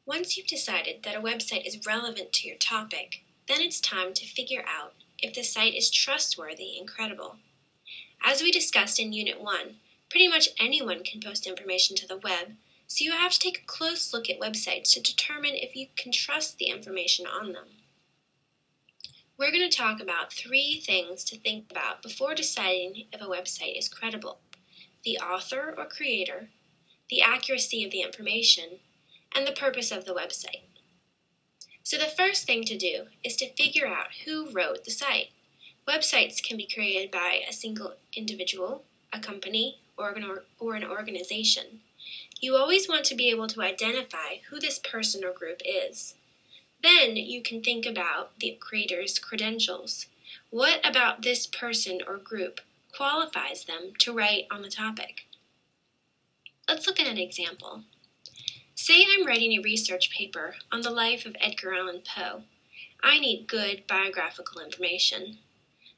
Once you've decided that a website is relevant to your topic, then it's time to figure out if the site is trustworthy and credible. As we discussed in Unit 1, pretty much anyone can post information to the web, so you have to take a close look at websites to determine if you can trust the information on them. We're going to talk about 3 things to think about before deciding if a website is credible: the author or creator, the accuracy of the information, and the purpose of the website. So the first thing to do is to figure out who wrote the site. Websites can be created by a single individual, a company, or an organization. You always want to be able to identify who this person or group is. Then you can think about the creator's credentials. What about this person or group qualifies them to write on the topic? Let's look at an example. Say I'm writing a research paper on the life of Edgar Allan Poe. I need good biographical information.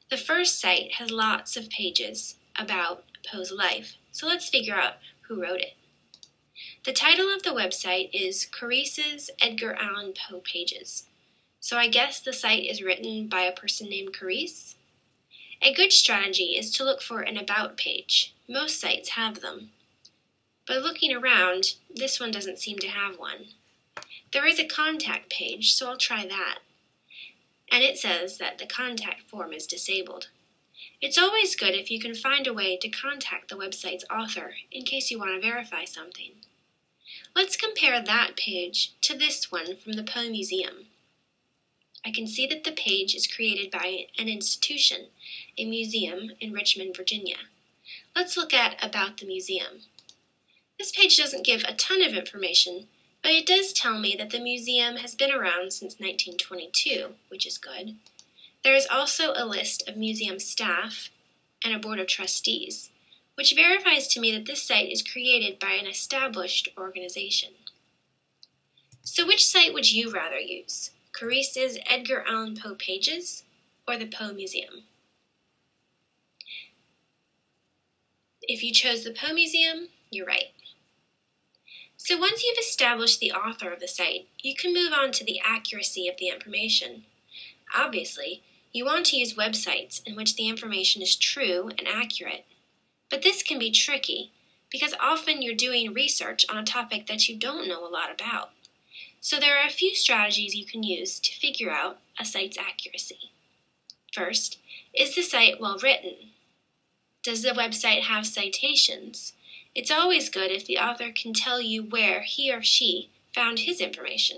The first site has lots of pages about Poe's life, so let's figure out who wrote it. The title of the website is Caris's Edgar Allan Poe Pages, so I guess the site is written by a person named Caris. A good strategy is to look for an About page. Most sites have them. But looking around, this one doesn't seem to have one. There is a contact page, so I'll try that. And it says that the contact form is disabled. It's always good if you can find a way to contact the website's author in case you want to verify something. Let's compare that page to this one from the Poe Museum. I can see that the page is created by an institution, a museum in Richmond, Virginia. Let's look at About the Museum. This page doesn't give a ton of information, but it does tell me that the museum has been around since 1922, which is good. There is also a list of museum staff and a board of trustees, which verifies to me that this site is created by an established organization. So which site would you rather use? Caris's Edgar Allan Poe Pages or the Poe Museum? If you chose the Poe Museum, you're right. So once you've established the author of the site, you can move on to the accuracy of the information. Obviously, you want to use websites in which the information is true and accurate. But this can be tricky because often you're doing research on a topic that you don't know a lot about. So there are a few strategies you can use to figure out a site's accuracy. First, is the site well written? Does the website have citations? It's always good if the author can tell you where he or she found his information.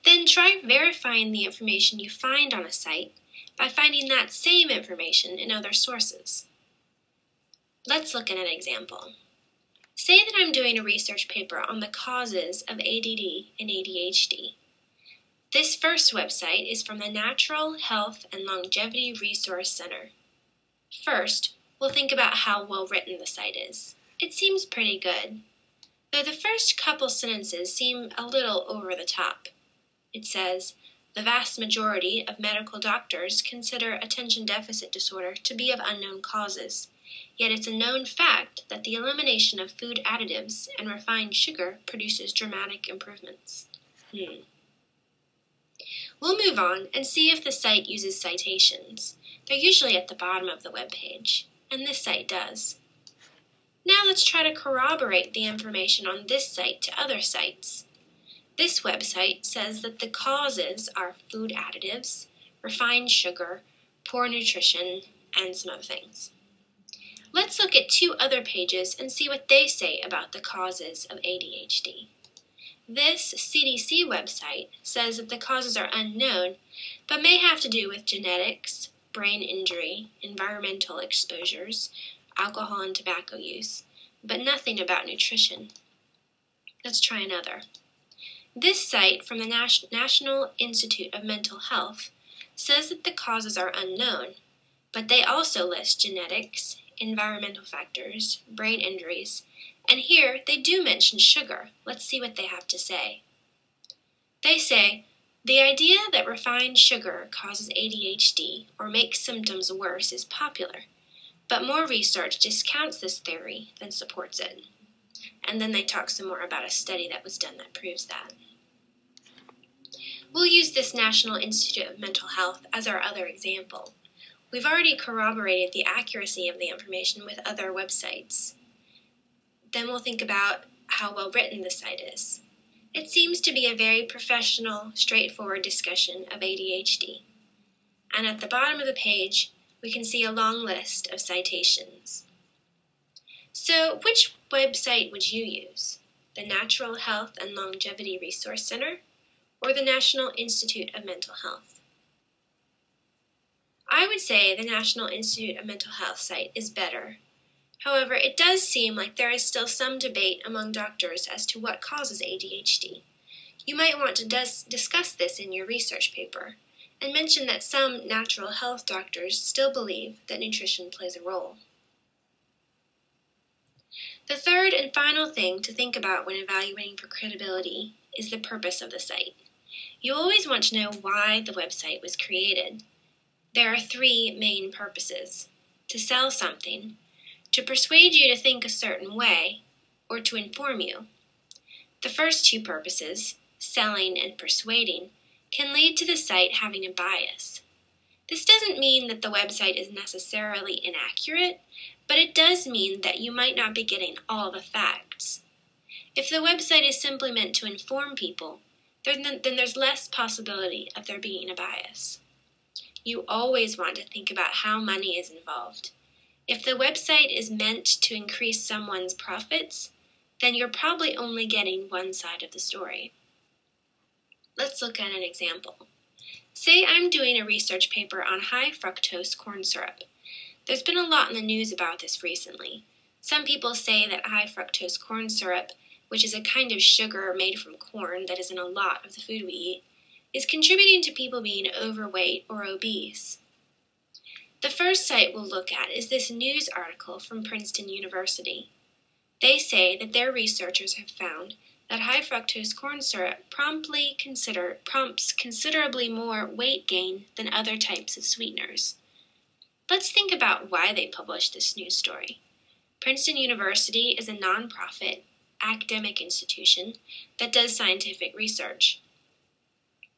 Then try verifying the information you find on a site by finding that same information in other sources. Let's look at an example. Say that I'm doing a research paper on the causes of ADD and ADHD. This first website is from the Natural Health and Longevity Resource Center. First, we'll think about how well written the site is. It seems pretty good, though the first couple sentences seem a little over the top. It says, the vast majority of medical doctors consider attention deficit disorder to be of unknown causes, yet it's a known fact that the elimination of food additives and refined sugar produces dramatic improvements. We'll move on and see if the site uses citations. They're usually at the bottom of the web page, and this site does. Now let's try to corroborate the information on this site to other sites. This website says that the causes are food additives, refined sugar, poor nutrition, and some other things. Let's look at 2 other pages and see what they say about the causes of ADHD. This CDC website says that the causes are unknown, but may have to do with genetics, brain injury, environmental exposures, alcohol and tobacco use, but nothing about nutrition. Let's try another. This site from the National Institute of Mental Health says that the causes are unknown, but they also list genetics, environmental factors, brain injuries, and here they do mention sugar. Let's see what they have to say. They say, the idea that refined sugar causes ADHD or makes symptoms worse is popular, but more research discounts this theory than supports it. and then they talk some more about a study that was done that proves that. We'll use this National Institute of Mental Health as our other example. We've already corroborated the accuracy of the information with other websites. Then we'll think about how well written the site is. It seems to be a very professional, straightforward discussion of ADHD. And at the bottom of the page, we can see a long list of citations. So, which website would you use? The Natural Health and Longevity Resource Center or the National Institute of Mental Health? I would say the National Institute of Mental Health site is better. However, it does seem like there is still some debate among doctors as to what causes ADHD. You might want to discuss this in your research paper and mention that some natural health doctors still believe that nutrition plays a role. The third and final thing to think about when evaluating for credibility is the purpose of the site. You always want to know why the website was created. There are three main purposes: to sell something, to persuade you to think a certain way, or to inform you. The first two purposes, selling and persuading, can lead to the site having a bias. This doesn't mean that the website is necessarily inaccurate, but it does mean that you might not be getting all the facts. If the website is simply meant to inform people, then there's less possibility of there being a bias. You always want to think about how money is involved. If the website is meant to increase someone's profits, then you're probably only getting one side of the story. Let's look at an example. Say I'm doing a research paper on high fructose corn syrup. There's been a lot in the news about this recently. Some people say that high fructose corn syrup, which is a kind of sugar made from corn that is in a lot of the food we eat, is contributing to people being overweight or obese. The first site we'll look at is this news article from Princeton University. They say that their researchers have found that high fructose corn syrup prompts considerably more weight gain than other types of sweeteners. Let's think about why they published this news story. Princeton University is a nonprofit academic institution that does scientific research.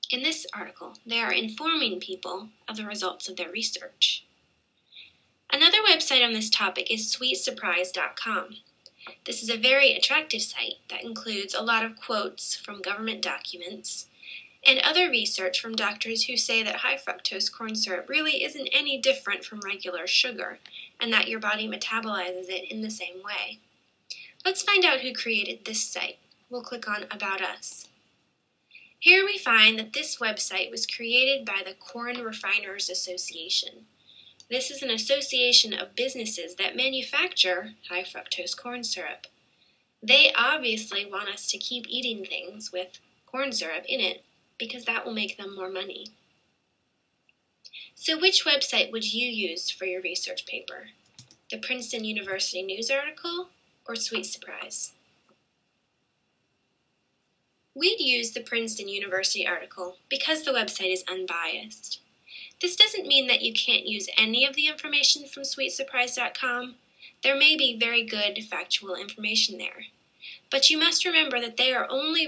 In this article, they are informing people of the results of their research. Another website on this topic is sweetsurprise.com. This is a very attractive site that includes a lot of quotes from government documents and other research from doctors who say that high fructose corn syrup really isn't any different from regular sugar and that your body metabolizes it in the same way. Let's find out who created this site. We'll click on About Us. Here we find that this website was created by the Corn Refiners Association. This is an association of businesses that manufacture high fructose corn syrup. They obviously want us to keep eating things with corn syrup in it because that will make them more money. So which website would you use for your research paper? The Princeton University news article or Sweet Surprise? We'd use the Princeton University article because the website is unbiased. This doesn't mean that you can't use any of the information from sweetsurprise.com. There may be very good factual information there. But you must remember that they are only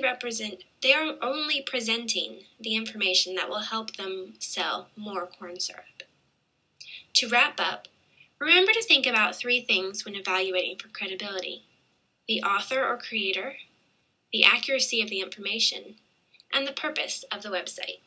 presenting the information that will help them sell more corn syrup. To wrap up, remember to think about three things when evaluating for credibility: the author or creator, the accuracy of the information, and the purpose of the website.